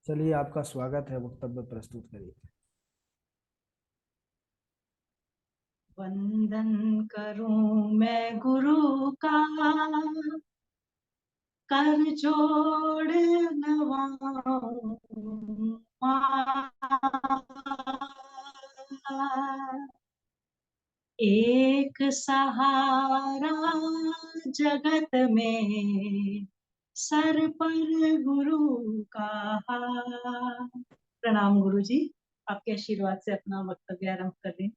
चलिए, आपका स्वागत है। वक्तव्य प्रस्तुत करिए। वंदन करूं मैं गुरु का, कर जोड़ नवाऊं माला। एक सहारा जगत में, सर पर गुरु का हार। प्रणाम गुरु जी, आपके आशीर्वाद से अपना वक्तव्य आरंभ कर दें।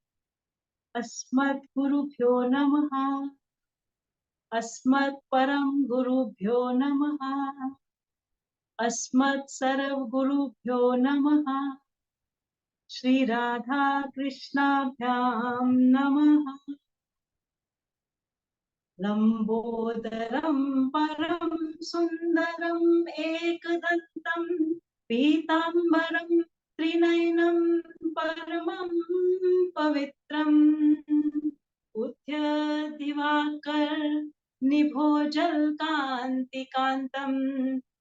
अस्मत् गुरुभ्यो नमः। अस्मत् परम गुरुभ्यो नमः। अस्मत् सर्व गुरुभ्यो नमः। श्री राधा कृष्णाभ्यां नमः। लंबोदरम परम सुंदरम एकदंतम पीतांबरम त्रिनयनम परमं पवित्रम उद्य दिवाकर निभोजल कांति कांतम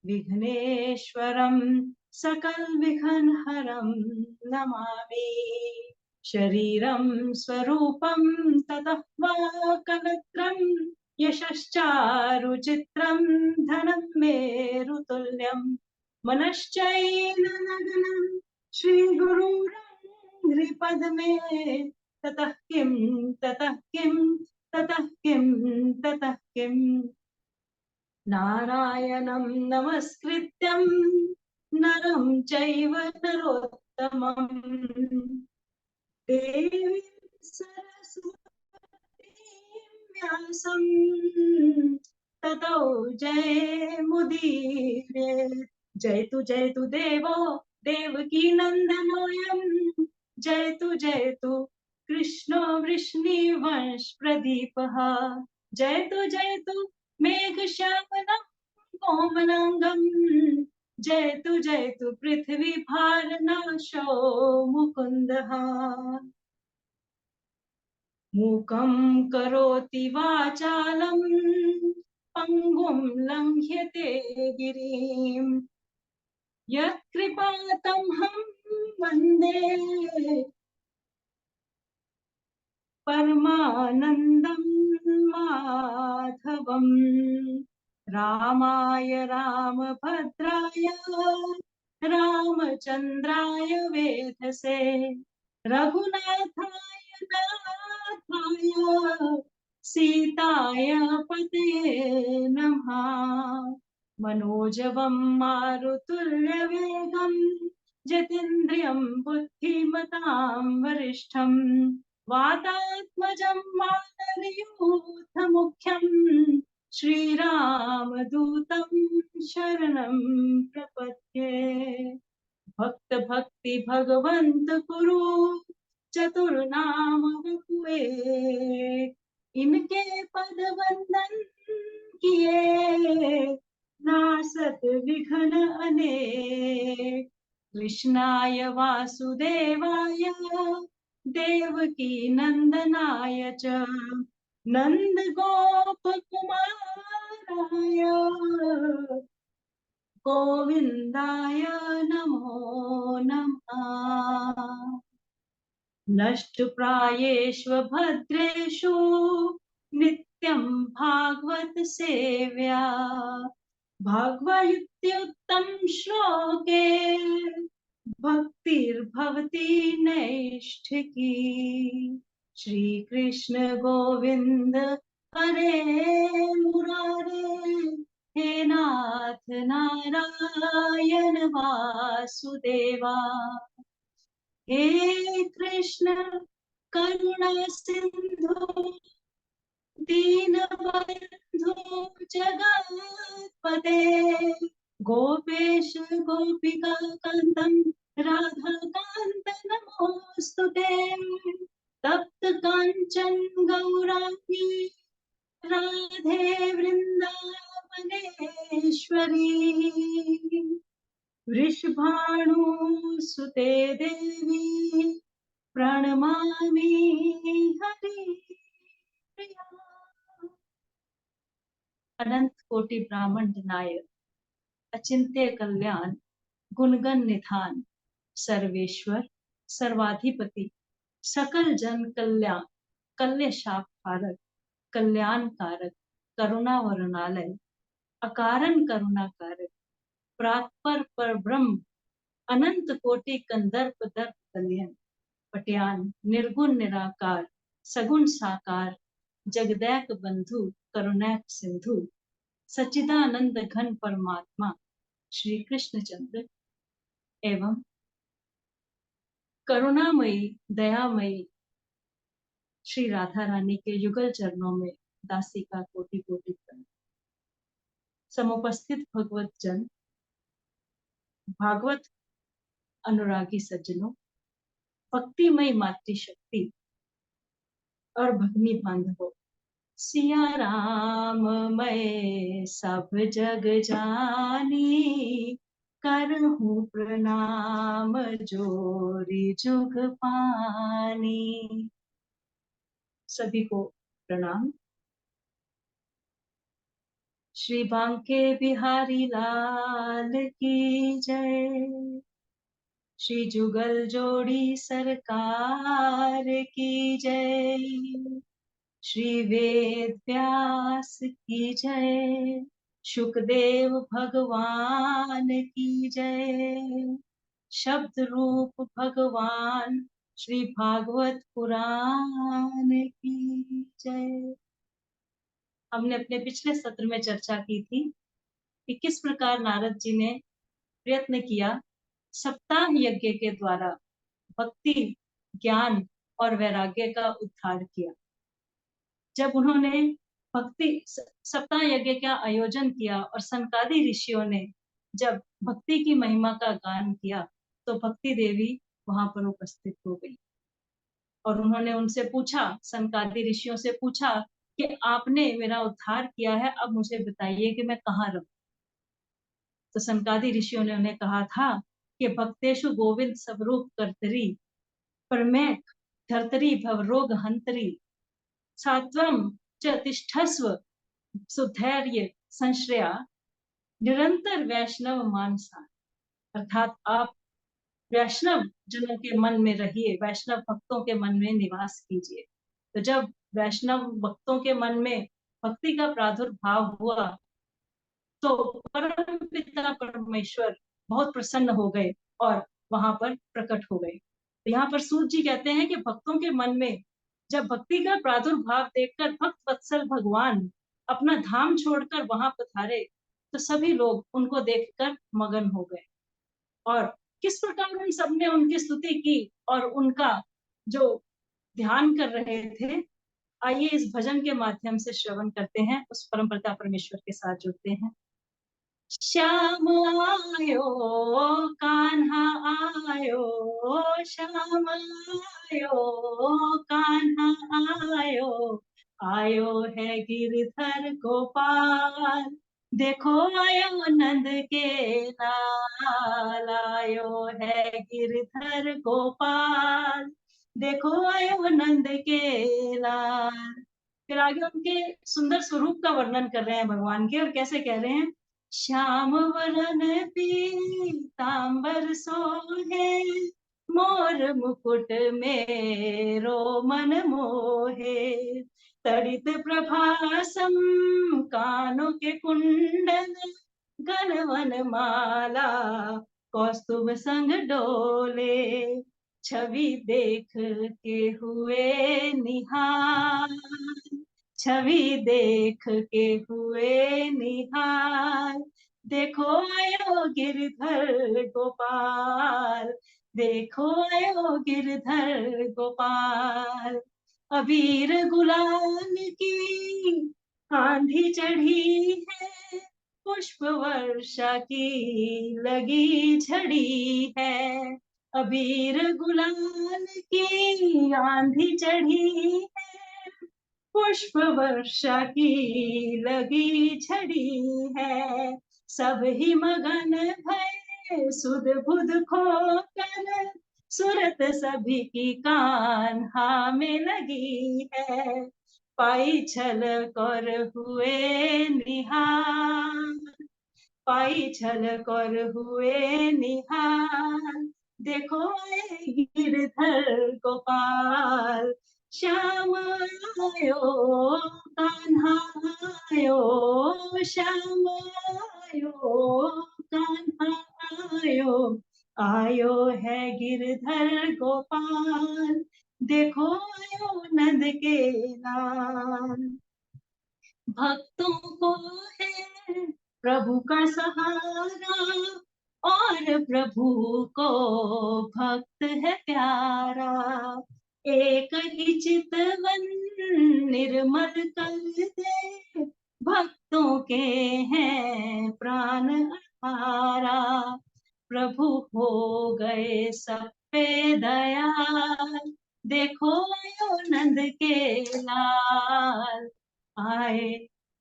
विघ्नेश्वरम सकल विघ्न हरम नमामि। शरीरं स्वरूपं ततः वा कलत्रं यशश्चारुचित्रं धनं मेरुतुल्यं मनश्चैननगनं श्रीगुरुरङ्घ्रिपद्मे ततः किं ततः किं ततः किं ततः किं नारायणं नमस्कृत्यं नरं चैव नरोत्तमम् देवी सरस्वती व्यासं ततो जयमुदीरये। जयतु देवो देवकी नन्दनोऽयं, जयतु कृष्णो वृष्णिवंश प्रदीपः। जयतु मेघश्यामलं कोमलांगं, जयतु पृथ्वी भारनाशो मुकुन्दः। मूकं करोति वाचालं पङ्गुं लङ्घ्यते गिरिं, यत्कृपातमहं वन्दे परमानन्दं माधवम्। रामाय रामभद्राय रामचन्द्राय वेधसे, रघुनाथाय नाथाय सीताय पतये नमः। मनोजवं मारुतुल्यवेगं जितेन्द्रियं बुद्धिमतां वरिष्ठं वातात्मजं वानरयूथमुख्यं श्रीरामदूतं शरणं प्रपद्ये। भक्त भक्ति भगवंत गुरु चतुर्नाम वपुए, इनके पद वंदन किए नासत विघ्न अनेक। कृष्णाय वासुदेवाय देवकी नंदनाय च नंद गोप कुमाराय गोविंदाय नमो नमः। नष्टप्रायेषु भद्रेषु नित्यं भागवत सेव्या, भागवत्युत्तम श्लोके भक्तिर्भवति नैष्ठिकी। श्री कृष्ण गोविंद हरे मुरारे, हे नाथ नारायण वासुदेवा। हे कृष्ण करुणा सिंधु दीनबंधु जगत्पते, गोपेश गोपिका कांतं राधा कांत नमोस्तुते। तप्त कांचन गौरांगी राधे वृंदावनेश्वरी, वृषभानुसुते देवी प्रणमामि हरिप्रिया। अनंत कोटि ब्राह्मण नायक, अचिंत्य कल्याण, गुणगण निधान, सर्वेश्वर सर्वाधिपति, सकल जन कल्याण, कल्यशाप भारत, कल्याण कारक, करुणा वरुणालय, अकारण करुणा कारक, प्रात्पर पर ब्रह्म, अनंत कोटि कंदर्प दर्प कल्याण, पट्यान निर्गुण निराकार, सगुण साकार, जगदैक बंधु, करुणैक सिंधु, सच्चिदानंद घन परमात्मा श्री कृष्ण चंद्र एवं करुणामयी दयामयी श्री राधा रानी के युगल चरणों में दासी का कोटि कोटि प्रणाम। समुपस्थित भगवत जन, भागवत अनुरागी सज्जनों, भक्तिमय मातृशक्ति और भगनी बांधवों, सिया राम मैं सब जग जानी, करहूँ प्रणाम जोरी जुग पानी। सभी को प्रणाम। श्री बांके बिहारी लाल की जय, श्री जुगल जोड़ी सरकार की जय, श्री वेद व्यास की जय, शुकदेव भगवान की जय, शब्द रूप भगवान श्री भागवत पुराण की जय। हमने अपने पिछले सत्र में चर्चा की थी कि किस प्रकार नारद जी ने प्रयत्न किया सप्ताह यज्ञ के द्वारा भक्ति, ज्ञान और वैराग्य का उद्धार किया। जब उन्होंने भक्ति सप्ताह यज्ञ का आयोजन किया और सनकादि ऋषियों ने जब भक्ति की महिमा का गान किया तो भक्ति देवी वहां पर उपस्थित हो गई और उन्होंने उनसे पूछा, सनकादि ऋषियों से पूछा कि आपने मेरा उद्धार किया है, अब मुझे बताइए कि मैं कहाँ रहूं। तो सनकादि ऋषियों ने उन्हें कहा था कि भक्तेषु गोविंद स्वरूप कर्तरी, परमैक धर्तरी भवरोग हंतरी, सात्वम च तिष्ठस्व सुधैर्य संश्रया, निरंतर वैष्णव मानसा। अर्थात आप वैष्णव जनों के मन में रहिए, वैष्णव भक्तों के मन में निवास कीजिए। तो जब वैष्णव भक्तों के मन में भक्ति का प्रादुर्भाव हुआ तो परम पिता परमेश्वर बहुत प्रसन्न हो गए और वहां पर प्रकट हो गए। तो यहाँ पर सूत जी कहते हैं कि भक्तों के मन में जब भक्ति का प्रादुर्भाव देखकर भक्त वत्सल भगवान अपना धाम छोड़कर वहां पधारे तो सभी लोग उनको देखकर मगन हो गए और किस प्रकार उन सबने उनकी स्तुति की और उनका जो ध्यान कर रहे थे। आइए इस भजन के माध्यम से श्रवण करते हैं, उस परम पिता परमेश्वर के साथ जुड़ते हैं। श्याम आयो कान्हा आयो, श्याम आयो कान्हा आयो, आयो है गिरधर गोपाल, देखो आयो नंद के लाल, आयो है गिरधर गोपाल, देखो आयो नंद के लाल। फिर आगे उनके सुंदर स्वरूप का वर्णन कर रहे हैं भगवान के और कैसे कह रहे हैं। श्याम वरन पीतांबर सोहे, मोर मुकुट मेरो मन मोहे, तड़ित प्रभासम कानों के कुंडल, गणवन माला कौस्तुभ संग डोले, छवि देख के हुए निहाल, छवि देख के हुए निहाल, देखो आयो गिरधर गोपाल, देखो आयो गिरधर गोपाल। अबीर गुलाल की आंधी चढ़ी है, पुष्प वर्षा की लगी झड़ी है, अबीर गुलाल की आंधी चढ़ी है, पुष्प वर्षा की लगी झड़ी है, सब ही मगन भय सुध बुध खोकर, सूरत सभी की कान्हा में लगी है, पाई छल कर हुए निहाल, पाई झलक और हुए निहाल, देखो आए गिरधर गोपाल, श्याम आयो कान्हा आयो, श्याम आयो कान्हा आयो, आयो है गिरधर गोपाल, देखो आयो नंद के लाल। भक्तों को है प्रभु का सहारा, और प्रभु को भक्त है प्यारा, एक ही चितवन निर्मल कर दे, भक्तों के हैं प्राण आधारा, प्रभु हो गए सब पे दयाल, देखो आयो नंद के लाल, आए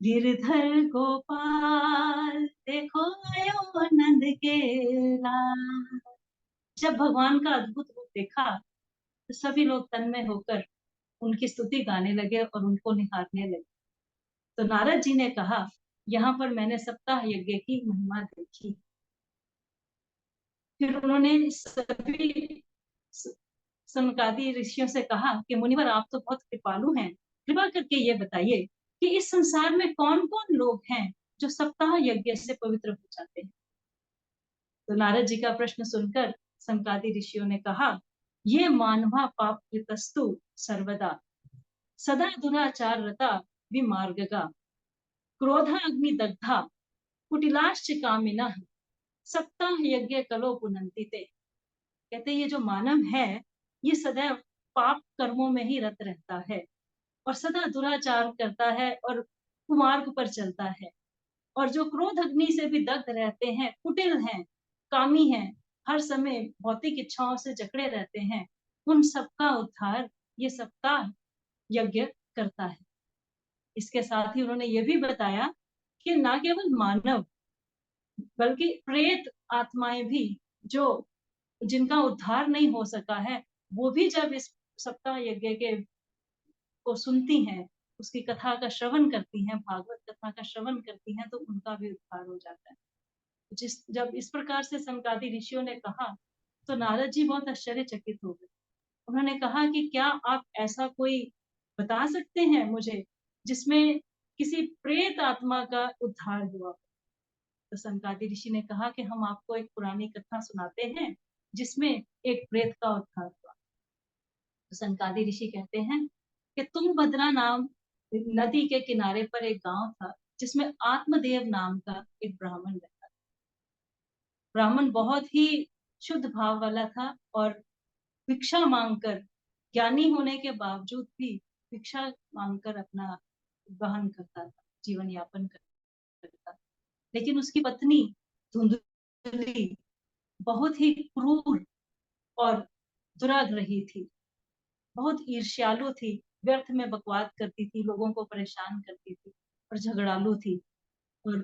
गिरधर गोपाल, देखो आयो नंद के लाल। जब भगवान का अद्भुत रूप देखा तो सभी लोग तन्मय होकर उनकी स्तुति गाने लगे और उनको निहारने लगे। तो नारद जी ने कहा, यहाँ पर मैंने सप्ताह यज्ञ की महिमा देखी। फिर उन्होंने सभी सनकादि ऋषियों से कहा कि मुनिवर, आप तो बहुत कृपालु हैं, कृपा करके ये बताइए कि इस संसार में कौन कौन लोग हैं जो सप्ताह यज्ञ से पवित्र हो जाते हैं। तो नारद जी का प्रश्न सुनकर सनकादि ऋषियों ने कहा, ये मानवा पाप कृतस्तु सर्वदा, सदा दुराचार रता विमार्गगा, क्रोधा अग्नि दग्धा कुटिलाश्च कामिनः, सप्ताह यज्ञ कलो पुनन्ति ते। कहते ये जो मानव है ये सदैव पाप कर्मों में ही रत रहता है और सदा दुराचार करता है और कुमार्ग पर चलता है, और जो क्रोध अग्नि से भी दग्ध रहते हैं, कुटिल हैं, कामी हैं, हर समय भौतिक इच्छाओं से जकड़े रहते हैं, उन सबका उद्धार ये सप्ताह यज्ञ करता है। इसके साथ ही उन्होंने ये भी बताया कि ना केवल मानव बल्कि प्रेत आत्माएं भी, जो जिनका उद्धार नहीं हो सका है, वो भी जब इस सप्ताह यज्ञ के को सुनती हैं, उसकी कथा का श्रवण करती हैं, भागवत कथा का श्रवण करती हैं, तो उनका भी उद्धार हो जाता है। जब इस प्रकार से सनकादि ऋषियों ने कहा तो नारद जी बहुत आश्चर्यचकित हो गए। उन्होंने कहा कि क्या आप ऐसा कोई बता सकते हैं मुझे जिसमें किसी प्रेत आत्मा का उद्धार हुआ। तो सनकादि ऋषि ने कहा कि हम आपको एक पुरानी कथा सुनाते हैं जिसमें एक प्रेत का उद्धार हुआ। तो सनकादि ऋषि कहते हैं कि तुंगभद्रा नाम नदी के किनारे पर एक गांव था जिसमें आत्मदेव नाम का एक ब्राह्मण रहता था। ब्राह्मण बहुत ही शुद्ध भाव वाला था और भिक्षा मांगकर, ज्ञानी होने के बावजूद भी भिक्षा मांगकर अपना वहन करता था, जीवन यापन करता था। लेकिन उसकी पत्नी धुंधली बहुत ही क्रूर और दुराग्रही थी, बहुत ईर्ष्यालु थी, व्यर्थ में बकवाद करती थी, लोगों को परेशान करती थी और झगड़ालू थी, और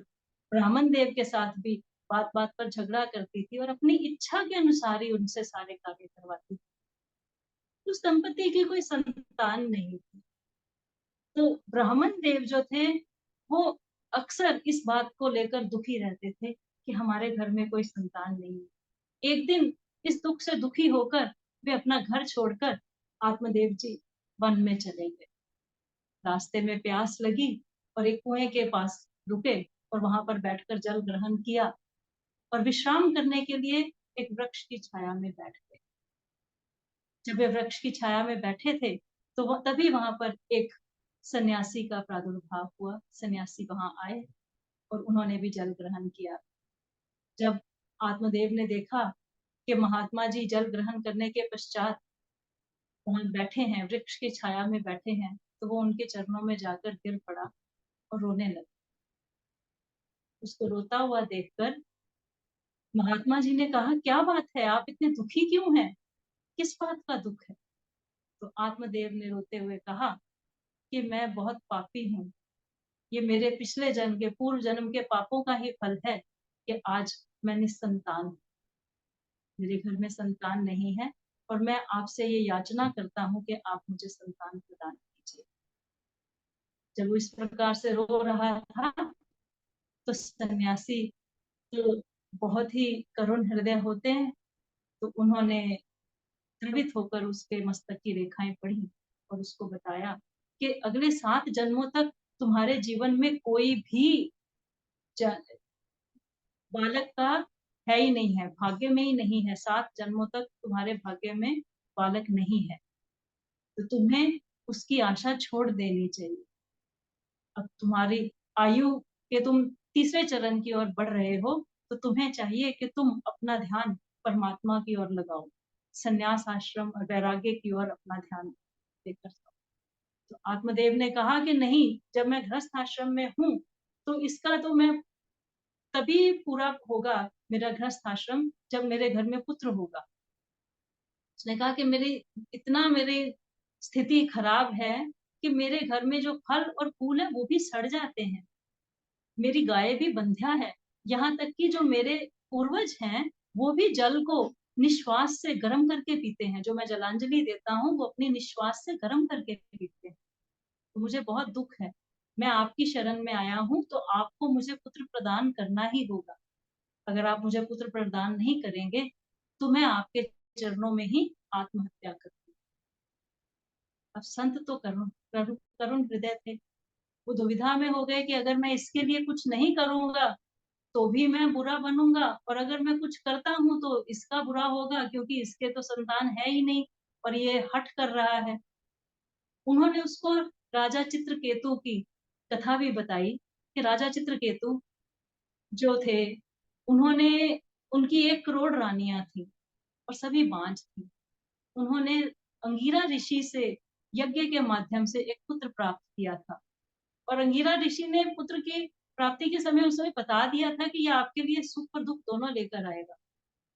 ब्राह्मण देव के साथ भी बात बात पर झगड़ा करती थी और अपनी इच्छा के अनुसार ही उनसे सारे कार्य करवाती थी। उस दंपति की कोई संतान नहीं थी। तो ब्राह्मण देव जो थे वो अक्सर इस बात को लेकर दुखी रहते थे कि हमारे घर में कोई संतान नहीं है। एक दिन इस दुख से दुखी होकर वे अपना घर छोड़कर आत्मदेव जी वन में चले गए। रास्ते में प्यास लगी और एक कुएं के पास रुके और वहां पर बैठकर जल ग्रहण किया और विश्राम करने के लिए एक वृक्ष की छाया में बैठ गए। जब वे वृक्ष की छाया में बैठे थे तो तभी वहां पर एक सन्यासी का प्रादुर्भाव हुआ। सन्यासी वहां आए और उन्होंने भी जल ग्रहण किया। जब आत्मदेव ने देखा कि महात्मा जी जल ग्रहण करने के पश्चात वहां बैठे हैं, वृक्ष की छाया में बैठे हैं, तो वो उनके चरणों में जाकर गिर पड़ा और रोने लगा। उसको रोता हुआ देखकर महात्मा जी ने कहा, क्या बात है, आप इतने दुखी क्यों हैं, किस बात का दुख है। तो आत्मदेव ने रोते हुए कहा कि मैं बहुत पापी हूँ, ये मेरे पिछले जन्म के, पूर्व जन्म के पापों का ही फल है कि आज मैं निसंतान हूँ, मेरे घर में संतान नहीं है और मैं आपसे ये याचना करता हूँ कि आप मुझे संतान प्रदान कीजिए। जब वो इस प्रकार से रो रहा था तो सन्यासी तो बहुत ही करुण हृदय होते हैं। तो उन्होंने द्रवित होकर उसके मस्तक की रेखाएं पढ़ी और उसको बताया कि अगले 7 जन्मों तक तुम्हारे जीवन में कोई भी बालक का है ही नहीं है, भाग्य में ही नहीं है। 7 जन्मों तक तुम्हारे भाग्य में बालक नहीं है, तो तुम्हें उसकी आशा छोड़ देनी चाहिए। अब तुम्हारी आयु के तुम तीसरे चरण की ओर बढ़ रहे हो, तो तुम्हें चाहिए कि तुम अपना ध्यान परमात्मा की ओर लगाओ, संन्यास आश्रम और वैराग्य की ओर अपना ध्यान देकर। तो आत्मदेव ने कहा कि नहीं, जब मैं गृहस्थ आश्रम में हूँ तो इसका तो मैं तभी पूरा होगा मेरा गृहस्थ आश्रम जब मेरे घर में पुत्र होगा। उसने कहा कि मेरी स्थिति खराब है कि मेरे घर में जो फल और फूल है वो भी सड़ जाते हैं, मेरी गाय भी बंध्या है, यहाँ तक कि जो मेरे पूर्वज हैं वो भी जल को निश्वास से गर्म करके पीते हैं। जो मैं जलांजलि देता हूँ वो अपनी निश्वास से गर्म करके पीते हैं। तो मुझे बहुत दुख है, मैं आपकी शरण में आया हूँ, तो आपको मुझे पुत्र प्रदान करना ही होगा। अगर आप मुझे पुत्र प्रदान नहीं करेंगे तो मैं आपके चरणों में ही आत्महत्या करूंगी। अब संत तो करुण करुण करुण हृदय थे। वो दुविधा में हो गए कि अगर मैं इसके लिए कुछ नहीं करूंगा तो भी मैं बुरा बनूंगा, और अगर मैं कुछ करता हूँ तो इसका बुरा होगा क्योंकि इसके तो संतान है ही नहीं और ये हठ कर रहा है। उन्होंने उसको राजा चित्रकेतु की कथा भी बताई कि राजा चित्रकेतु जो थे, उन्होंने उनकी 1 करोड़ रानियां थी और सभी बांझ थी। उन्होंने अंगिरा ऋषि से यज्ञ के माध्यम से एक पुत्र प्राप्त किया था, और अंगिरा ऋषि ने पुत्र की प्राप्ति के समय उसे बता दिया था कि यह आपके लिए सुख और दुख दोनों लेकर आएगा।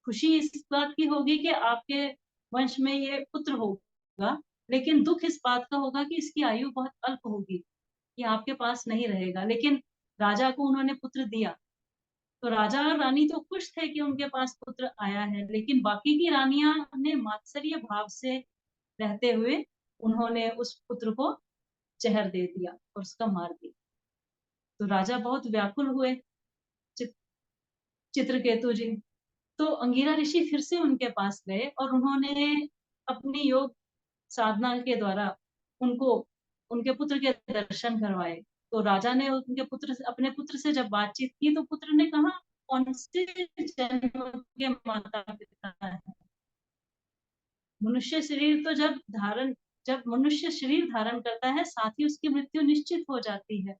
खुशी इस बात की होगी कि आपके वंश में ये पुत्र होगा, लेकिन दुख इस बात का होगा कि इसकी आयु बहुत अल्प होगी, ये आपके पास नहीं रहेगा। लेकिन राजा को उन्होंने पुत्र दिया, तो राजा और रानी तो खुश थे कि उनके पास पुत्र आया है, लेकिन बाकी की रानियां ने मात्सर्य भाव से रहते हुए उन्होंने उस पुत्र को जहर दे दिया और उसका मार दिया। तो राजा बहुत व्याकुल हुए, चित्रकेतु जी। तो अंगिरा ऋषि फिर से उनके पास गए और उन्होंने अपनी योग साधना के द्वारा उनको उनके पुत्र के दर्शन करवाए। तो राजा ने अपने पुत्र से जब बातचीत की तो पुत्र ने कहा, कौन से जन्म के माता पिता है? मनुष्य शरीर तो जब मनुष्य शरीर धारण करता है, साथ ही उसकी मृत्यु निश्चित हो जाती है।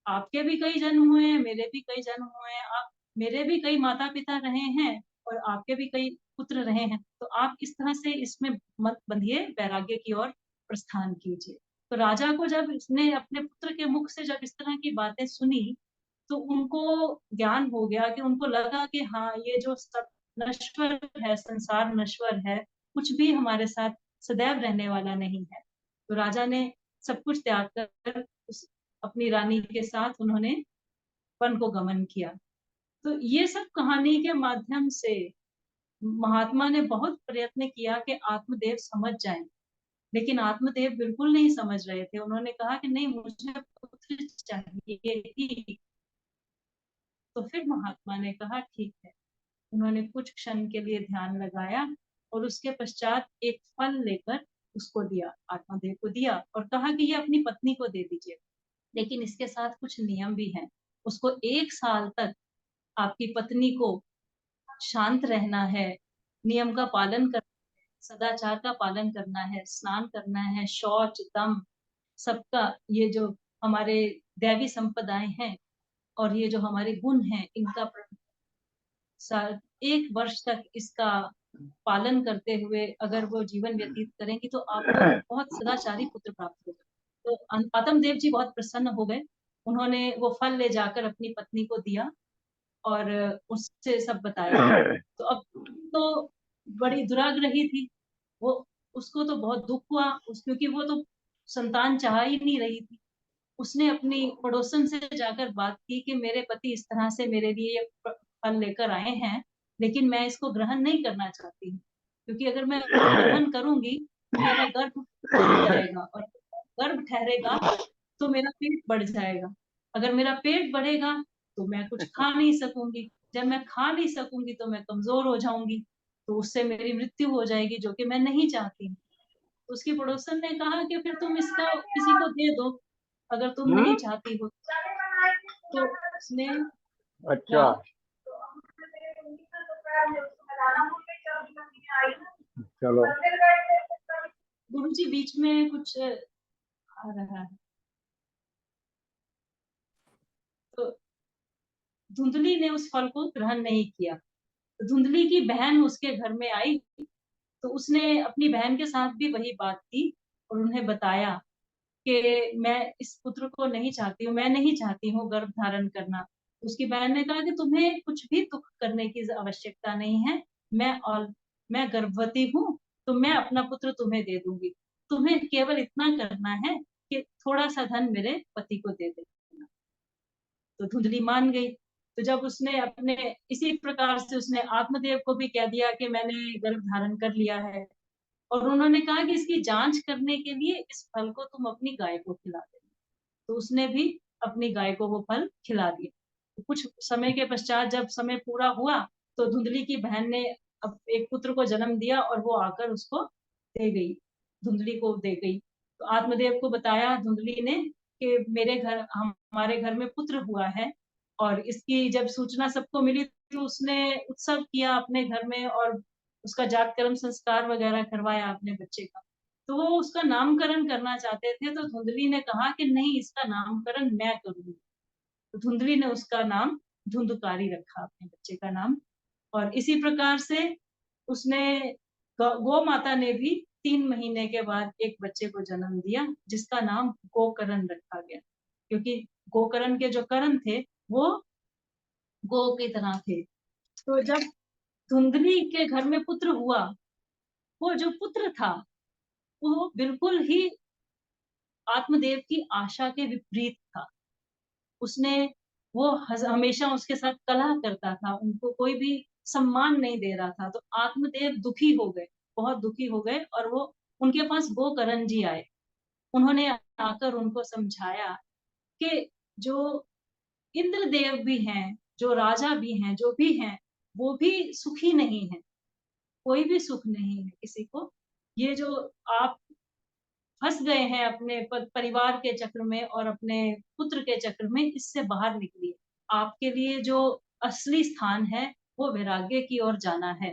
आपके भी कई जन्म हुए हैं, मेरे भी कई जन्म हुए हैं, आप मेरे भी कई माता पिता रहे हैं और आपके भी कई पुत्र रहे हैं। तो आप इस तरह से इसमें मत बंधिए, वैराग्य की ओर प्रस्थान कीजिए। तो राजा को जब इसने अपने पुत्र के मुख से जब इस तरह की बातें सुनी तो उनको ज्ञान हो गया, कि उनको लगा कि हाँ, ये जो सब नश्वर है, संसार नश्वर है, कुछ भी हमारे साथ सदैव रहने वाला नहीं है। तो राजा ने सब कुछ त्याग कर अपनी रानी के साथ उन्होंने वन को गमन किया। तो ये सब कहानी के माध्यम से महात्मा ने बहुत प्रयत्न किया कि आत्मदेव समझ जाएं, लेकिन आत्मदेव बिल्कुल नहीं समझ रहे थे। उन्होंने कहा कि नहीं, मुझे पुत्र चाहिए ही। तो फिर महात्मा ने कहा ठीक है। उन्होंने कुछ क्षण के लिए ध्यान लगाया और उसके पश्चात एक फल लेकर उसको दिया, आत्मदेव को दिया, और कहा कि ये अपनी पत्नी को दे दीजिए, लेकिन इसके साथ कुछ नियम भी हैं। उसको 1 साल तक आपकी पत्नी को शांत रहना है, नियम का पालन करना है, सदाचार का पालन करना है, स्नान करना है, शौच दम सबका, ये जो हमारे दैवी संपदाएं हैं और ये जो हमारे गुण हैं, इनका 1 वर्ष तक इसका पालन करते हुए अगर वो जीवन व्यतीत करेंगी तो आपको बहुत सदाचारी पुत्र प्राप्त होगा। तो आत्मदेव जी बहुत प्रसन्न हो गए। उन्होंने वो फल ले जाकर अपनी पत्नी को दिया और उससे सब बताया। तो अब तो बड़ी दुराग्रही थी वो, उसको तो बहुत दुख हुआ क्योंकि वो तो संतान चाह ही नहीं रही थी। उसने अपनी पड़ोसन से जाकर बात की कि मेरे पति इस तरह से मेरे लिए ये फल लेकर आए हैं, लेकिन मैं इसको ग्रहण नहीं करना चाहती हूँ, क्योंकि अगर मैं ग्रहण करूंगी तो मेरा गर्भ ठहर जाएगा, और गर्भ ठहरेगा तो मेरा पेट बढ़ जाएगा। अगर मेरा पेट बढ़ेगा तो मैं कुछ खा नहीं सकूंगी, जब मैं खा नहीं सकूंगी तो मैं कमजोर हो जाऊंगी, तो उससे मेरी मृत्यु हो जाएगी, जो कि मैं नहीं चाहती। तो उसकी पड़ोसन ने कहा कि फिर तुम इसका किसी को दे दो, अगर तुम नहीं चाहती हो। तो उसने अच्छा। चलो। गुरुजी बीच में कुछ आ रहा है। तो धुंधली ने उस फल को ग्रहण नहीं किया। तो धुंधली की बहन उसके घर में आई, तो उसने अपनी बहन के साथ भी वही बात की और उन्हें बताया कि मैं इस पुत्र को नहीं चाहती हूँ, मैं नहीं चाहती हूँ गर्भ धारण करना। उसकी बहन ने कहा कि तुम्हें कुछ भी दुख करने की आवश्यकता नहीं है, मैं गर्भवती हूँ, तो मैं अपना पुत्र तुम्हें दे दूंगी। तुम्हें केवल इतना करना है कि थोड़ा सा धन मेरे पति को दे देना। तो धुंधली मान गई। तो जब उसने अपने इसी प्रकार से उसने आत्मदेव को भी कह दिया कि मैंने गर्भ धारण कर लिया है, और उन्होंने कहा कि इसकी जांच करने के लिए इस फल को तुम अपनी गाय को खिला देना। तो उसने भी अपनी गाय को वो फल खिला दिया। तो कुछ समय के पश्चात जब समय पूरा हुआ, तो धुंधली की बहन ने अब एक पुत्र को जन्म दिया और वो आकर उसको दे गई, धुंधली को दे गई। तो आत्मदेव को बताया धुंधली ने कि मेरे घर हमारे घर में पुत्र हुआ है, और इसकी जब सूचना सबको मिली तो उसने उत्सव किया अपने घर में, और उसका जातकर्म संस्कार वगैरह करवाया अपने बच्चे का। तो वो उसका नामकरण करना चाहते थे, तो धुंधली ने कहा कि नहीं, इसका नामकरण मैं करूंगी। तो धुंधली ने उसका नाम धुंधकारी रखा, अपने बच्चे का नाम। और इसी प्रकार से उसने गौ माता ने भी 3 महीने के बाद एक बच्चे को जन्म दिया, जिसका नाम गोकर्ण रखा गया, क्योंकि गोकर्ण के जो कर्ण थे वो गो की तरह थे। तो जब धुंधली के घर में पुत्र हुआ, वो जो पुत्र था वो बिल्कुल ही आत्मदेव की आशा के विपरीत था। उसने वो हमेशा उसके साथ कलह करता था, उनको कोई भी सम्मान नहीं दे रहा था। तो आत्मदेव दुखी हो गए, बहुत दुखी हो गए, और वो उनके पास गोकर्ण जी आए। उन्होंने आकर उनको समझाया कि जो इंद्रदेव भी हैं, जो राजा भी हैं, जो भी हैं, वो भी सुखी नहीं है, कोई भी सुख नहीं है किसी को। ये जो आप फंस गए हैं अपने परिवार के चक्र में और अपने पुत्र के चक्र में, इससे बाहर निकलिए। आपके लिए जो असली स्थान है वो वैराग्य की ओर जाना है।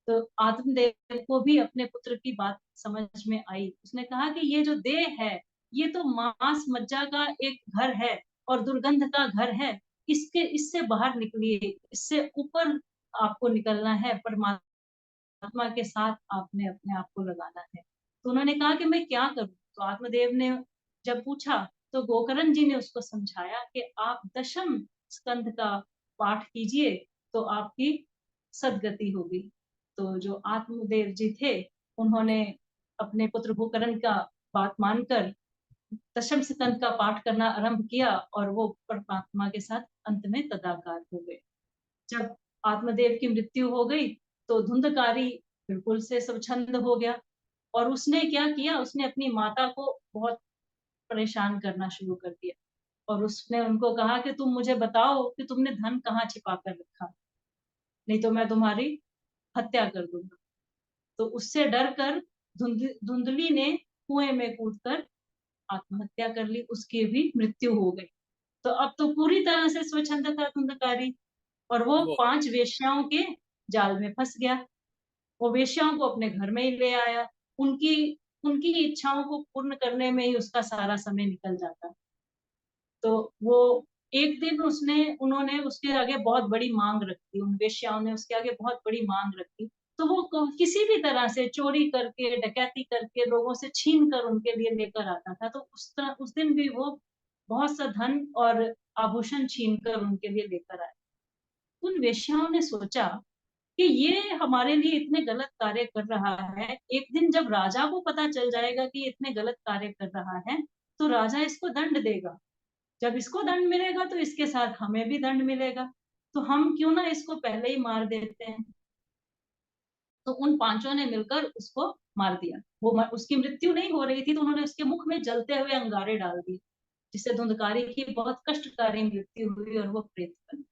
तो आत्मदेव को भी अपने पुत्र की बात समझ में आई। उसने कहा कि ये जो देह है, ये तो मांस मज्जा का एक घर है और दुर्गंध का घर है। इससे बाहर निकलिए, इससे ऊपर आपको निकलना है, परमात्मा के साथ आपने अपने आप को लगाना है। तो उन्होंने कहा कि मैं क्या करूं। तो आत्मदेव ने जब पूछा, तो गोकर्ण जी ने उसको समझाया कि आप दशम स्कंध का पाठ कीजिए, तो आपकी सदगति होगी। तो जो आत्मदेव जी थे, उन्होंने अपने पुत्र गोकर्ण का बात मानकर दशम स्कंद का पाठ करना आरंभ किया, और वो परमात्मा के साथ अंत में तदाकार हो गए। जब आत्मदेव की मृत्यु हो गई, तो धुंधकारी बिल्कुल से स्वच्छंद हो गया, और उसने क्या किया, उसने अपनी माता को बहुत परेशान करना शुरू कर दिया। और उसने उनको कहा कि तुम मुझे बताओ कि तुमने धन कहाँ छिपा कर रखा, नहीं तो मैं तुम्हारी हत्या कर दूंगा। तो उससे डर कर धुंधली ने कुएं में कूदकर आत्महत्या कर ली, उसकी भी मृत्यु हो गई। तो अब तो पूरी तरह से स्वच्छंद था धुंधकारी, और वो 5 वेश्याओं के जाल में फंस गया। वो वेश्याओं को अपने घर में ही ले आया, उनकी उनकी इच्छाओं को पूर्ण करने में ही उसका सारा समय निकल जाता। तो वो एक दिन उन्होंने उसके आगे बहुत बड़ी मांग रखी, उन वेश्याओं ने उसके आगे बहुत बड़ी मांग रखी। तो वो किसी भी तरह से चोरी करके, डकैती करके, लोगों से छीन कर उनके लिए लेकर आता था। तो उस दिन भी वो बहुत सा धन और आभूषण छीन कर उनके लिए लेकर आए। उन वेश्याओं ने सोचा कि ये हमारे लिए इतने गलत कार्य कर रहा है, एक दिन जब राजा को पता चल जाएगा कि ये इतने गलत कार्य कर रहा है, तो राजा इसको दंड देगा। जब इसको दंड मिलेगा तो इसके साथ हमें भी दंड मिलेगा, तो हम क्यों ना इसको पहले ही मार देते हैं। तो उन 5 ने मिलकर उसको मार दिया। उसकी मृत्यु नहीं हो रही थी, तो उन्होंने उसके मुख में जलते हुए अंगारे डाल दिए। जिससे धुंधकारी की बहुत कष्टकारी मृत्यु हुई और वो प्रेत बन गया।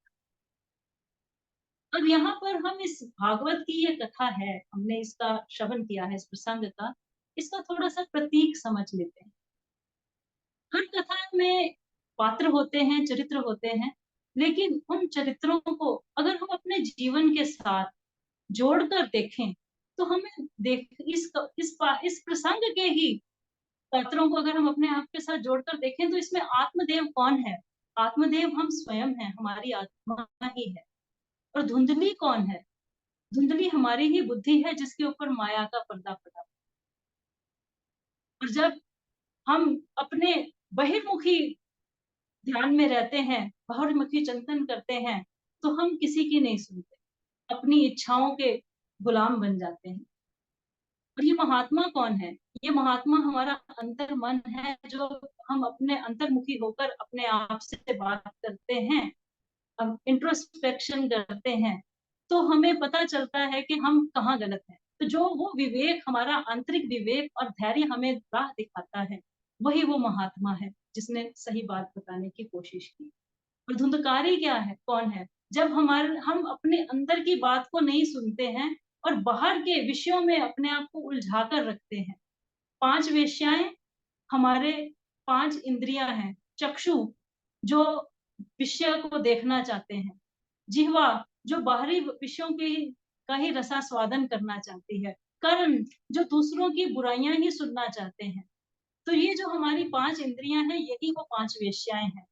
अब यहाँ पर हम इस भागवत की ये कथा है, हमने इसका श्रवण किया है, इस प्रसंग का, इसका थोड़ा सा प्रतीक समझ लेते हैं। हर कथा में पात्र होते हैं, चरित्र होते हैं, लेकिन उन चरित्रों को अगर हम अपने जीवन के साथ जोड़कर देखें तो हमें इस प्रसंग के ही पात्रों को अगर हम अपने आप के साथ जोड़कर देखें तो इसमें आत्मदेव कौन है? आत्मदेव हम स्वयं हैं, हमारी आत्मा ही है। और धुंधली कौन है? धुंधली हमारी ही बुद्धि है जिसके ऊपर माया का पर्दा पड़ा। और जब हम अपने बहिर्मुखी ध्यान में रहते हैं, बहिर्मुखी चिंतन करते हैं, तो हम किसी की नहीं सुनते, अपनी इच्छाओं के गुलाम बन जाते हैं। और ये महात्मा कौन है? ये महात्मा हमारा अंतर मन है, जो हम अपने अंतर्मुखी होकर अपने आप से बात करते हैं, हम इंट्रोस्पेक्शन करते हैं, तो हमें पता चलता है कि हम कहाँ गलत हैं। तो जो वो विवेक, हमारा आंतरिक विवेक और धैर्य हमें राह दिखाता है, वही वो महात्मा है जिसने सही बात बताने की कोशिश की। और धुंधकारी क्या है, कौन है? जब हम अपने अंदर की बात को नहीं सुनते हैं और बाहर के विषयों में अपने आप को उलझा कर रखते हैं। 5 वेश्याएं हमारे 5 इंद्रियां हैं। चक्षु जो विषय को देखना चाहते हैं, जिह्वा जो बाहरी विषयों की का ही रसास्वादन करना चाहती है, कर्ण जो दूसरों की बुराइयां ही सुनना चाहते हैं। तो ये जो हमारी 5 इंद्रियां हैं, यही वो 5 वेश्याएं हैं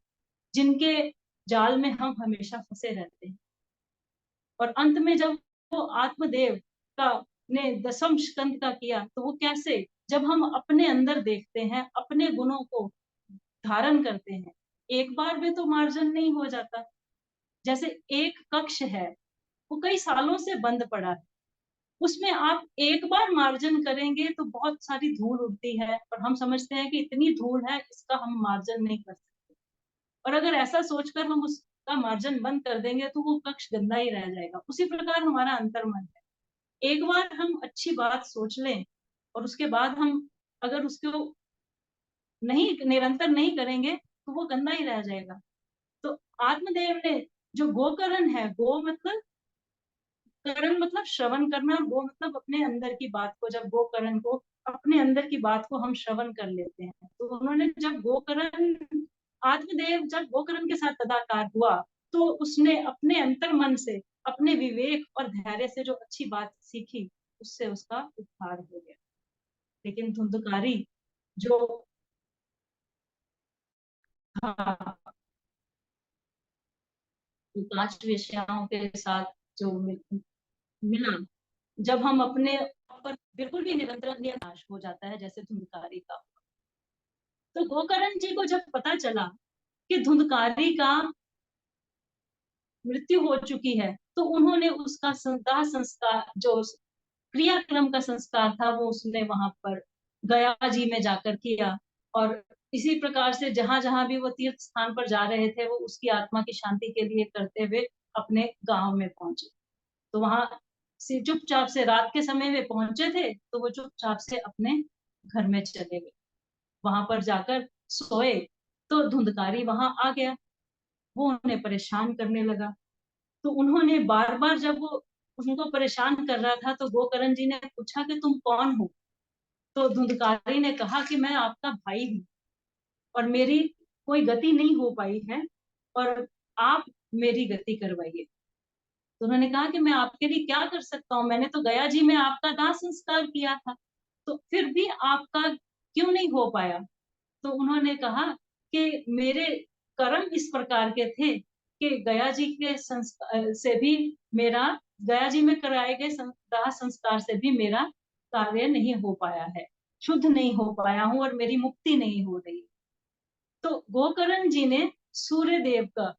जिनके जाल में हम हमेशा फंसे रहते हैं। और अंत में जब वो आत्मदेव का ने दसम स्कंद का किया, तो वो कैसे? जब हम अपने अंदर देखते हैं, अपने गुणों को धारण करते हैं, एक बार में तो मार्जन नहीं हो जाता। जैसे एक कक्ष है, वो कई सालों से बंद पड़ा है, उसमें आप एक बार मार्जन करेंगे तो बहुत सारी धूल उड़ती है और हम समझते हैं कि इतनी धूल है, इसका हम मार्जन नहीं कर सकते। और अगर ऐसा सोचकर हम उसका मार्जन बंद कर देंगे तो वो कक्ष गंदा ही रह जाएगा। उसी प्रकार हमारा अंतर्मन है। एक बार हम अच्छी बात सोच लें और उसके बाद हम अगर उसको नहीं निरंतर नहीं करेंगे तो वो गंदा ही रह जाएगा। तो आत्मदेव ने जो गोकरण है, गो मतलब करण मतलब श्रवण करना, गो मतलब अपने अंदर की बात को, जब गोकरण को अपने अंदर की बात को हम श्रवण कर लेते हैं, तो उन्होंने जब गोकरण आत्मदेव जब गोकर्ण के साथ तदाकार हुआ, तो उसने अपने अंतर मन से, अपने विवेक और धैर्य से जो अच्छी बात सीखी, उससे उसका उद्धार हो गया। लेकिन धुंधकारी जो हाँ, 5 वेश्याओं के साथ जो मिला, जब हम अपने पर बिल्कुल भी निरंतर नाश हो जाता है, जैसे धुंधकारी का। तो गोकर्ण जी को जब पता चला कि धुंधकारी का मृत्यु हो चुकी है, तो उन्होंने उसका दाह संस्कार, जो क्रियाक्रम का संस्कार था, वो उसने वहां पर गया जी में जाकर किया। और इसी प्रकार से जहां जहां भी वो तीर्थ स्थान पर जा रहे थे, वो उसकी आत्मा की शांति के लिए करते हुए अपने गांव में पहुंचे। तो वहां से चुपचाप से रात के समय में पहुंचे थे, तो वो चुपचाप से अपने घर में चले गए, वहां पर जाकर सोए। तो धुंधकारी वहां आ गया, वो उन्हें परेशान करने लगा। तो उन्होंने बार बार, जब वो उनको परेशान कर रहा था, तो गोकर्ण जी ने पूछा कि तुम कौन हो? तो धुंधकारी ने कहा कि मैं आपका भाई हूँ और मेरी कोई गति नहीं हो पाई है और आप मेरी गति करवाइए। तो उन्होंने कहा कि मैं आपके लिए क्या कर सकता हूँ, मैंने तो गया जी में आपका दाह संस्कार किया था, तो फिर भी आपका क्यों नहीं हो पाया? तो उन्होंने कहा कि मेरे कर्म इस प्रकार के थे कि गया जी के संस्कार से भी मेरा, गया जी में कराए गए दाह संस्कार से भी मेरा कार्य नहीं हो पाया है, शुद्ध नहीं हो पाया हूँ और मेरी मुक्ति नहीं हो रही। तो गोकर्ण जी ने सूर्य देव का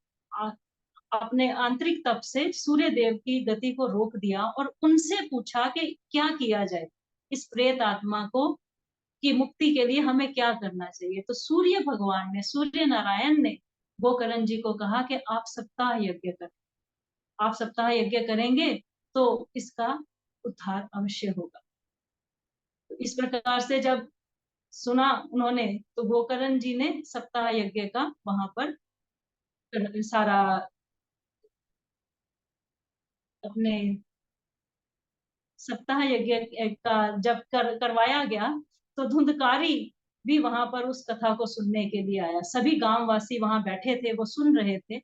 अपने आंतरिक तप से सूर्य देव की गति को रोक दिया और उनसे पूछा कि क्या किया जाए, इस प्रेत आत्मा को की मुक्ति के लिए हमें क्या करना चाहिए। तो सूर्य भगवान ने, सूर्य नारायण ने गोकर्ण जी को कहा कि आप सप्ताह यज्ञ करें, आप सप्ताह यज्ञ करेंगे तो इसका उद्धार अवश्य होगा। तो इस प्रकार से जब सुना उन्होंने, तो गोकर्ण जी ने सप्ताह यज्ञ का वहां पर सारा अपने सप्ताह यज्ञ का जब करवाया गया, तो धुंधकारी भी वहां पर उस कथा को सुनने के लिए आया। सभी गांववासी वहां बैठे थे, वो सुन रहे थे।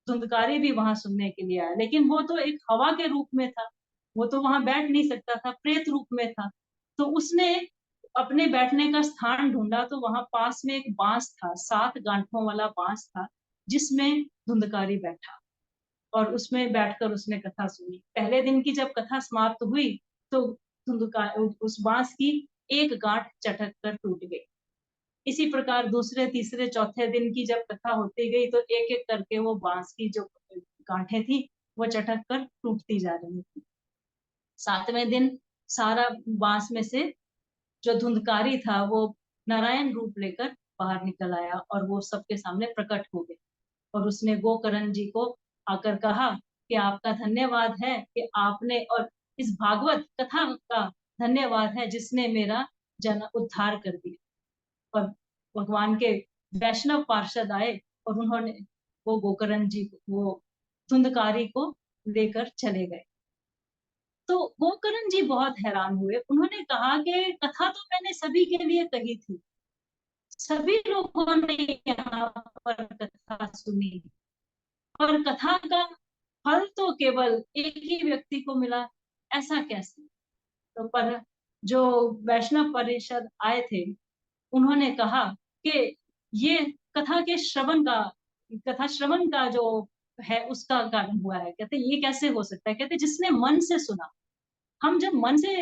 धुंधकारी भी वहां सुनने के लिए आया, लेकिन वो तो एक हवा के रूप में था, वो तो वहां बैठ नहीं सकता था, प्रेत रूप में था। तो उसने अपने बैठने का स्थान ढूंढा, तो वहां पास में एक बांस था, 7 गांठों वाला बांस था, जिसमें धुंधकारी बैठा और उसमें बैठकर उसने कथा सुनी। पहले दिन की जब कथा समाप्त हुई, तो धुंधकार उस बांस की एक गांठ चटक कर टूट गई। इसी प्रकार दूसरे, तीसरे, चौथे दिन की जब कथा होती गई, तो एक एक करके वो बांस की जो गांठें थी, वो चटक कर टूटती जा रही थी। 7वें दिन सारा बांस में से जो धुंधकारी था, वो नारायण रूप लेकर बाहर निकल आया और वो सबके सामने प्रकट हो गया। और उसने गोकर्ण जी को आकर कहा कि आपका धन्यवाद है कि आपने, और इस भागवत कथा का धन्यवाद है जिसने मेरा जन उद्धार कर दिया। और भगवान के वैष्णव पार्षद आए और उन्होंने वो गोकर्ण जी को, वो धुंधकारी को लेकर चले गए। तो गोकर्ण जी बहुत हैरान हुए। उन्होंने कहा कि कथा तो मैंने सभी के लिए कही थी, सभी लोगों ने यहाँ पर कथा सुनी, और कथा का फल तो केवल एक ही व्यक्ति को मिला, ऐसा कैसे? तो पर जो वैष्णव परिषद आए थे, उन्होंने कहा कि ये कथा के श्रवण का, कथा श्रवण का जो है उसका कारण हुआ है। कहते ये कैसे हो सकता है? कहते जिसने मन से सुना। हम जब मन से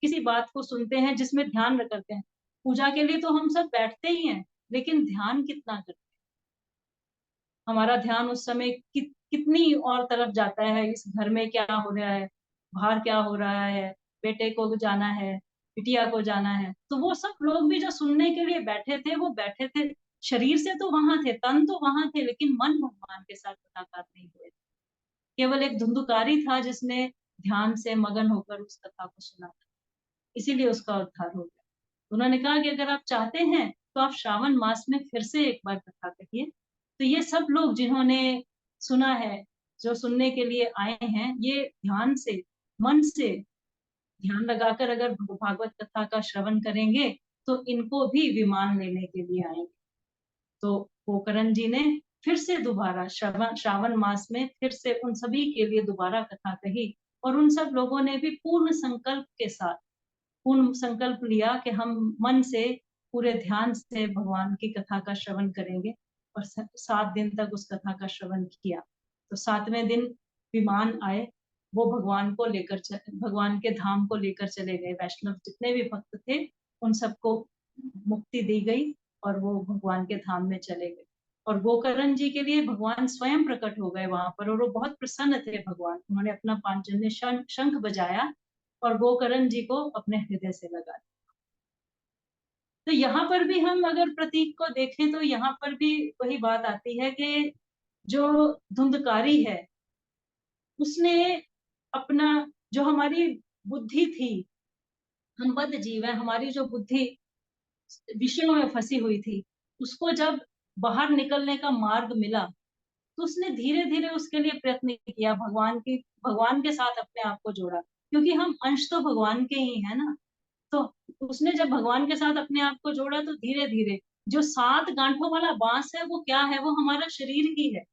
किसी बात को सुनते हैं जिसमें ध्यान करते हैं, पूजा के लिए तो हम सब बैठते ही हैं, लेकिन ध्यान कितना करते हैं? हमारा ध्यान उस समय कितनी और तरफ जाता है, इस घर में क्या हो रहा है, बाहर क्या हो रहा है, बेटे को जाना है, बिटिया को जाना है। तो वो सब लोग भी जो सुनने के लिए बैठे थे, वो बैठे थे, शरीर से तो वहां थे, तन तो वहां थे, लेकिन मन भगवान के साथ कथाकार नहीं हुए। केवल एक धुंधुकारी था जिसने ध्यान से मगन होकर उस कथा को सुना था, इसीलिए उसका उद्धार हो गया। उन्होंने कहा कि अगर आप चाहते हैं तो आप श्रावण मास में फिर से एक बार कथा कहिए। तो ये सब लोग जिन्होंने सुना है, जो सुनने के लिए आए हैं, ये ध्यान से, मन से ध्यान लगाकर अगर भागवत कथा का श्रवण करेंगे, तो इनको भी विमान लेने के लिए आएंगे। तो गोकर्ण जी ने फिर से दोबारा श्रावण मास में फिर से उन सभी के लिए दोबारा कथा कही, और उन सब लोगों ने भी पूर्ण संकल्प के साथ पूर्ण संकल्प लिया कि हम मन से, पूरे ध्यान से भगवान की कथा का श्रवण करेंगे। और 7 दिन तक उस कथा का श्रवण किया। तो 7वें दिन विमान आए, वो भगवान को लेकर भगवान के धाम को लेकर चले गए। वैष्णव जितने भी भक्त थे, उन सबको मुक्ति दी गई और वो भगवान के धाम में चले गए। और गोकर्ण जी के लिए भगवान स्वयं प्रकट हो गए वहां पर, और वो बहुत प्रसन्न थे भगवान। उन्होंने अपना पांचजन्य शंख बजाया और गोकर्ण जी को अपने हृदय से लगा दिया। तो यहाँ पर भी हम अगर प्रतीक को देखें, तो यहाँ पर भी वही बात आती है कि जो धुंधकारी है, उसने अपना, जो हमारी बुद्धि थी, हम बद्ध जीव है, हमारी जो बुद्धि विषयों में फंसी हुई थी, उसको जब बाहर निकलने का मार्ग मिला, तो उसने धीरे धीरे उसके लिए प्रयत्न किया, भगवान के साथ अपने आप को जोड़ा, क्योंकि हम अंश तो भगवान के ही है ना। तो उसने जब भगवान के साथ अपने आप को जोड़ा, तो धीरे धीरे जो 7 गांठों वाला बांस है, वो क्या है? वो हमारा शरीर ही है।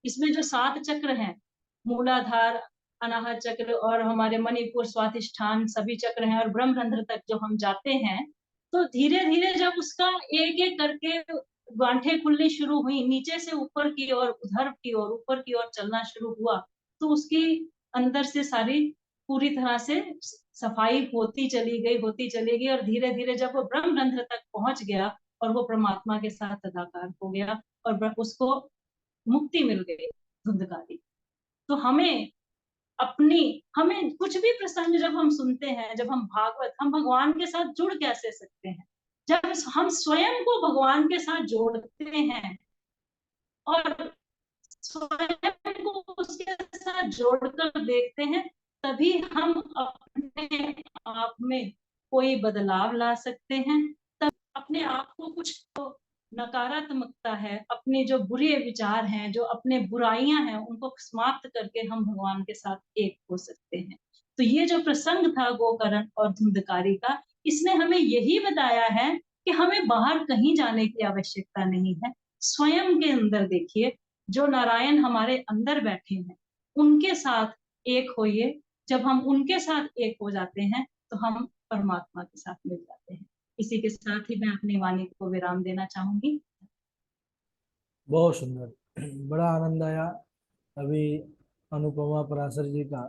इसमें जो 7 चक्र हैं, मूलाधार, अनाहत चक्र और हमारे मणिपुर, स्वादिष्ठान, सभी चक्र हैं, और ब्रह्मरंध्र तक जो हम जाते हैं, तो धीरे धीरे जब उसका एक एक करके गांठें खुलनी शुरू हुई, नीचे से ऊपर की ओर, उधर की ओर, ऊपर की ओर चलना शुरू हुआ, तो उसकी अंदर से सारी पूरी तरह से सफाई होती चली गई, और धीरे धीरे जब वो ब्रह्मरंध्र तक पहुंच गया, और वो परमात्मा के साथ तदाकार हो गया, और उसको मुक्ति मिल गई धुंधकारी। तो हमें कुछ भी प्रसंग जब हम सुनते हैं, जब हम भगवान के साथ जुड़ कैसे सकते हैं? जब हम स्वयं को भगवान के साथ जोड़ते हैं और स्वयं को उसके साथ जोड़कर देखते हैं, तभी हम अपने आप में कोई बदलाव ला सकते हैं। तब अपने आप को कुछ तो नकारात्मकता है, अपने जो बुरे विचार हैं, जो अपने बुराइयां हैं, उनको समाप्त करके हम भगवान के साथ एक हो सकते हैं। तो ये जो प्रसंग था गोकर्ण और धुंधकारी का, इसने हमें यही बताया है कि हमें बाहर कहीं जाने की आवश्यकता नहीं है। स्वयं के अंदर देखिए, जो नारायण हमारे अंदर बैठे हैं उनके साथ एक होइए। जब हम उनके साथ एक हो जाते हैं तो हम परमात्मा के साथ मिल जाते हैं। इसी के साथ ही मैं अपनी वाणी को विराम देना चाहूंगी। बहुत सुंदर, बड़ा आनंद आया अभी अनुपमा पराशर जी का।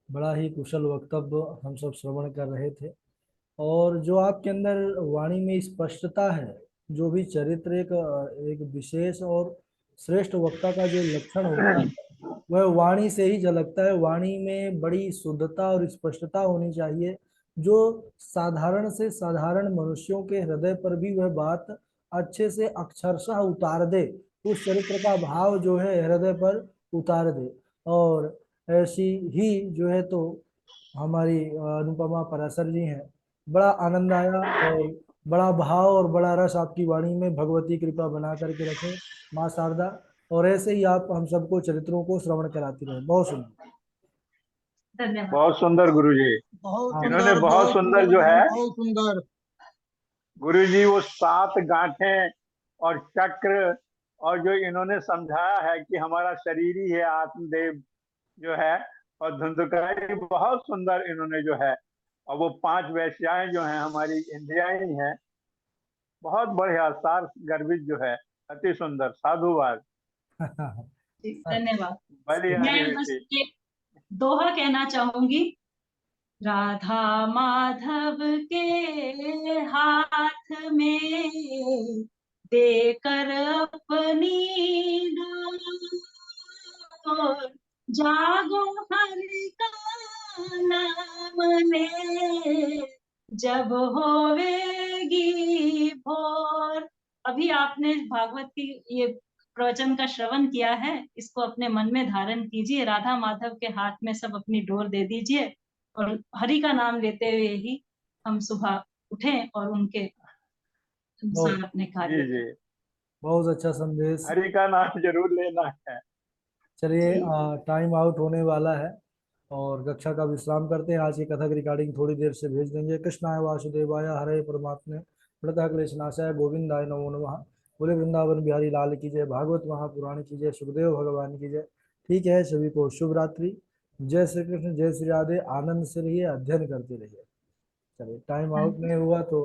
बड़ा ही कुशल वक्तव्य हम सब श्रवण कर रहे थे। और जो आपके अंदर वाणी में स्पष्टता है, जो भी चरित्र एक विशेष और श्रेष्ठ वक्ता का जो लक्षण होता है वह वाणी से ही झलकता है। वाणी में बड़ी शुद्धता और स्पष्टता होनी चाहिए, जो साधारण से साधारण मनुष्यों के हृदय पर भी वह बात अच्छे से अक्षरशः उतार दे, उस चरित्र का भाव जो है हृदय पर उतार दे। और ऐसी ही जो है तो हमारी अनुपमा पराशर जी हैं। बड़ा आनंद आया और बड़ा भाव और बड़ा रस आपकी वाणी में, भगवती कृपा बना करके रखे माँ शारदा। और ऐसे ही आप हम सबको चरित्रों को श्रवण कराती रहे। बहुत सुंदर। धन्यवाद। बहुत सुंदर गुरुजी। बहुत हाँ। इन्होंने सुंदर, बहुत बहुत सुंदर सुंदर जो है बहुत सुंदर। गुरुजी वो 7 गांठें और चक्र, और जो इन्होंने समझाया है कि हमारा शरीर ही है आत्मदेव जो है, और धुंधकारी बहुत सुंदर इन्होंने जो है, और वो 5 वैश्याएं जो हैं हमारी इंद्रियां ही हैं। बहुत बढ़िया, सार गर्भित जो है, अति सुंदर, साधुवाद। धन्यवाद। बढ़िया जी मैं बस बेटी। एक दोहा कहना चाहूंगी। राधा माधव के हाथ में देकर अपनी डोर, जागो हरि का नाम ले, जब होवेगी भोर। अभी आपने भागवत की ये प्रवचन का श्रवण किया है, इसको अपने मन में धारण कीजिए। राधा माधव के हाथ में सब अपनी डोर दे दीजिए और हरि का नाम लेते हुए ही हम सुबह उठें और उनके अनुसार बहुत अपने कार्य जी जी, करें। बहुत अच्छा संदेश। हरि का नाम जरूर लेना है। चलिए, जी टाइम आउट होने वाला है और कक्षा का विश्राम करते हैं। आज की कथक रिकॉर्डिंग थोड़ी देर से भेज देंगे। कृष्णाय वासुदेवाय हरे परमात्मे प्रणतः क्लेशनाशाय गोविंदाय नमो नमः। बोले वृंदावन बिहारी लाल की जय, भागवत महापुराण की जय, सुखदेव भगवान की जय। ठीक है, सभी को शुभ रात्रि। जय श्री कृष्ण, जय श्री राधे। आनंद से रहिए, अध्ययन करते रहिए। चलिए, टाइम आउट नहीं हुआ तो